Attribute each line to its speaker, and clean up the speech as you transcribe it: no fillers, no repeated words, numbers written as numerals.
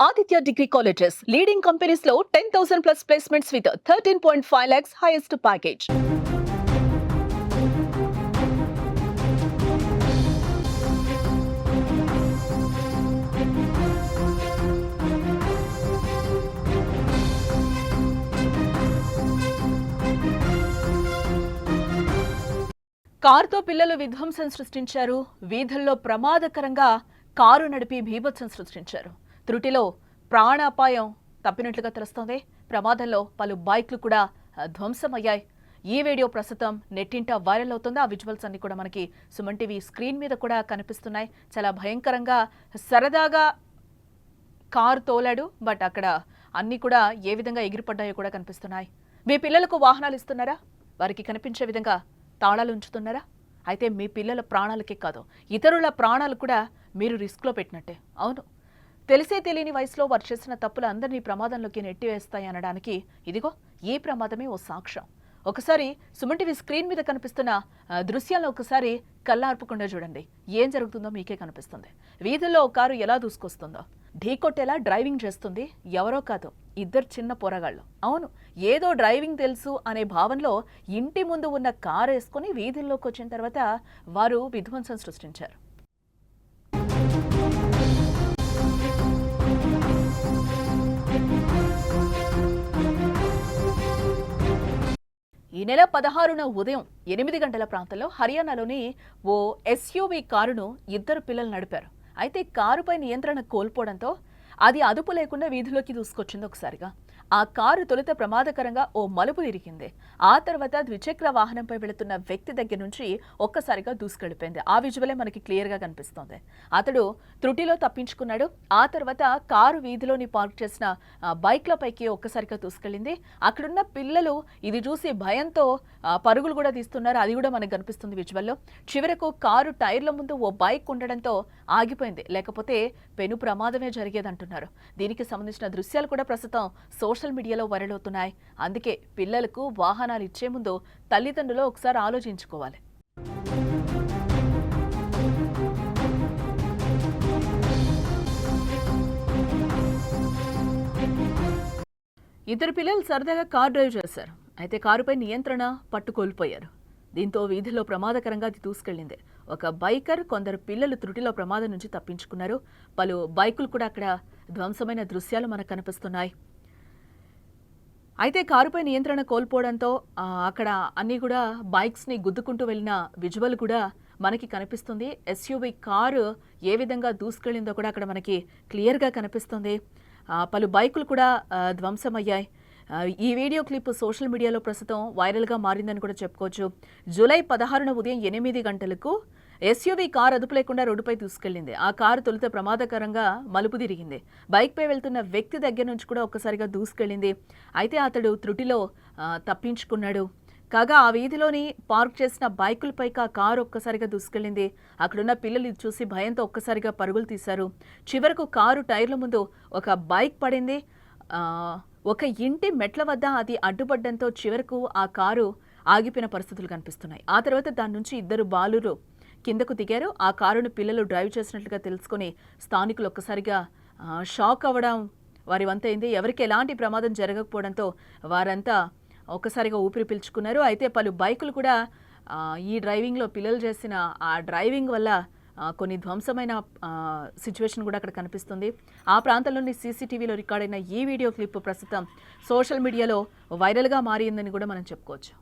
Speaker 1: Aditya Degree Colleges, leading companies low 10,000 plus placements with 13.5 lakhs highest package. కారుతో పిల్లలు విధ్వంసం సృష్టించారు. వీధుల్లో ప్రమాదకరంగా కారు నడిపి బీభత్సం సృష్టించారు. త్రుటిలో ప్రాణాపాయం తప్పినట్లుగా తెలుస్తోంది. ప్రమాదంలో పలు బైక్లు కూడా ధ్వంసమయ్యాయి. ఈ వీడియో ప్రస్తుతం నెట్టింట వైరల్ అవుతుంది. ఆ విజువల్స్ అన్ని కూడా మనకి సుమన్ టీవీ స్క్రీన్ మీద కూడా కనిపిస్తున్నాయి. చాలా భయంకరంగా సరదాగా కారు తోలాడు, బట్ అక్కడ అన్ని కూడా ఏ విధంగా ఎగిరిపడ్డాయో కూడా కనిపిస్తున్నాయి. మీ పిల్లలకు వాహనాలు ఇస్తున్నారా? వారికి కనిపించే విధంగా తాళాలు ఉంచుతున్నారా? అయితే మీ పిల్లల ప్రాణాలకే కాదు, ఇతరుల ప్రాణాలు కూడా మీరు రిస్క్లో పెట్టినట్టే. అవును, తెలిసే తెలియని వయసులో వారు చేసిన తప్పులు అందరినీ ప్రమాదంలోకి నెట్టివేస్తాయి అనడానికి ఇదిగో ఈ ప్రమాదమే ఓ సాక్ష్యం. ఒకసారి సుమన్ టీవీ స్క్రీన్ మీద కనిపిస్తున్న దృశ్యాలను ఒకసారి కళ్ళార్పకుండా చూడండి. ఏం జరుగుతుందో మీకే కనిపిస్తుంది. వీధుల్లో ఒక కారు ఎలా దూసుకొస్తుందో, ఢీకొట్టేలా డ్రైవింగ్ చేస్తుంది ఎవరో కాదు, ఇద్దరు చిన్న పోరగాళ్ళు. అవును, ఏదో డ్రైవింగ్ తెలుసు అనే భావనలో ఇంటి ముందు ఉన్న కారు వేసుకుని వీధుల్లోకి వచ్చిన తర్వాత వారు విధ్వంసం సృష్టించారు. ఈ నెల 16న ఉదయం 8 గంటల ప్రాంతంలో హర్యానాలోని ఓ ఎస్యూవీ కారును ఇద్దరు పిల్లలు నడిపారు. అయితే కారుపై నియంత్రణ కోల్పోవడంతో అది అదుపు లేకుండా వీధిలోకి దూసుకొచ్చింది. ఒకసారిగా ఆ కారు తొలుత ప్రమాదకరంగా ఓ మలుపు తిరిగింది. ఆ తర్వాత ద్విచక్ర వాహనంపై వెళుతున్న వ్యక్తి దగ్గర నుంచి ఒక్కసారిగా దూసుకెళ్లిపోయింది. ఆ విజువలే మనకి క్లియర్ గా కనిపిస్తోంది. అతడు త్రుటిలో తప్పించుకున్నాడు. ఆ తర్వాత కారు వీధిలోని పార్క్ చేసిన బైక్లపైకి ఒక్కసారిగా దూసుకెళ్లింది. అక్కడున్న పిల్లలు ఇది చూసి భయంతో పరుగులు కూడా తీస్తున్నారు. అది కూడా మనకు కనిపిస్తుంది విజువల్లో. చివరకు కారు టైర్ల ముందు ఓ బైక్ ఉండడంతో ఆగిపోయింది, లేకపోతే పెను ప్రమాదమే జరిగేదంటున్నారు. దీనికి సంబంధించిన దృశ్యాలు కూడా ప్రస్తుతం సోషల్ మీడియాలో వైరల్ అవుతున్నాయి. అందుకే పిల్లలకు వాహనాలు ఇచ్చే ముందు తల్లిదండ్రులు ఒకసారి ఆలోచించుకోవాలి. ఇద్దరు పిల్లలు సరదాగా కార్ డ్రైవ్ చేశారు. అయితే కారుపై నియంత్రణ పట్టుకోల్పోయారు. దీంతో వీధిలో ప్రమాదకరంగా అది దూసుకెళ్లింది. ఒక బైకర్, కొందరు పిల్లలు త్రుటిలో ప్రమాదం నుంచి తప్పించుకున్నారు. పలు బైకులు కూడా అక్కడ ధ్వంసమైన దృశ్యాలు మనకు కనిపిస్తున్నాయి. అయితే కారుపై నియంత్రణ కోల్పోవడంతో అక్కడ అన్ని కూడా బైక్స్ని గుద్దుకుంటూ వెళ్ళిన విజువల్ కూడా మనకి కనిపిస్తుంది. ఎస్యూవీ కారు ఏ విధంగా దూసుకెళ్లిందో కూడా అక్కడ మనకి క్లియర్గా కనిపిస్తుంది. పలు బైకులు కూడా ధ్వంసమయ్యాయి. ఈ వీడియో క్లిప్ సోషల్ మీడియాలో ప్రస్తుతం వైరల్గా మారిందని కూడా చెప్పుకోవచ్చు. జూలై 16న ఉదయం 8 గంటలకు ఎస్యూవీ కారు అదుపు లేకుండా రోడ్డుపై దూసుకెళ్లింది. ఆ కారు తొలుత ప్రమాదకరంగా మలుపు తిరిగింది. బైక్పై వెళ్తున్న వ్యక్తి దగ్గర నుంచి కూడా ఒక్కసారిగా దూసుకెళ్లింది. అయితే అతడు త్రుటిలో తప్పించుకున్నాడు. కాగా ఆ వీధిలోని పార్క్ చేసిన బైకులపైకి ఆ కారు ఒక్కసారిగా దూసుకెళ్లింది. అక్కడున్న పిల్లలు ఇది చూసి భయంతో ఒక్కసారిగా పరుగులు తీశారు. చివరకు కారు టైర్ల ముందు ఒక బైక్ పడింది. ఒక ఇంటి మెట్ల వద్ద అది అడ్డుపడ్డంతో చివరకు ఆ కారు ఆగిపోయిన పరిస్థితులు కనిపిస్తున్నాయి. ఆ తర్వాత దాని నుంచి ఇద్దరు బాలురు కిందకు దిగారు. ఆ కారును పిల్లలు డ్రైవ్ చేసినట్లుగా తెలుసుకుని స్థానికులు ఒక్కసారిగా షాక్ అవ్వడం వారి వంతైంది. ఎవరికి ఎలాంటి ప్రమాదం జరగకపోవడంతో వారంతా ఒక్కసారిగా ఊపిరి పీల్చుకున్నారు. అయితే పలు బైకులు కూడా ఈ డ్రైవింగ్లో పిల్లలు చేసిన ఆ డ్రైవింగ్ వల్ల కొన్ని ధ్వంసమైన సిచ్యువేషన్ కూడా అక్కడ కనిపిస్తుంది. ఆ ప్రాంతంలోని సీసీటీవీలో రికార్డ్ అయిన ఈ వీడియో క్లిప్ ప్రస్తుతం సోషల్ మీడియాలో వైరల్గా మారిందని కూడా మనం చెప్పుకోవచ్చు.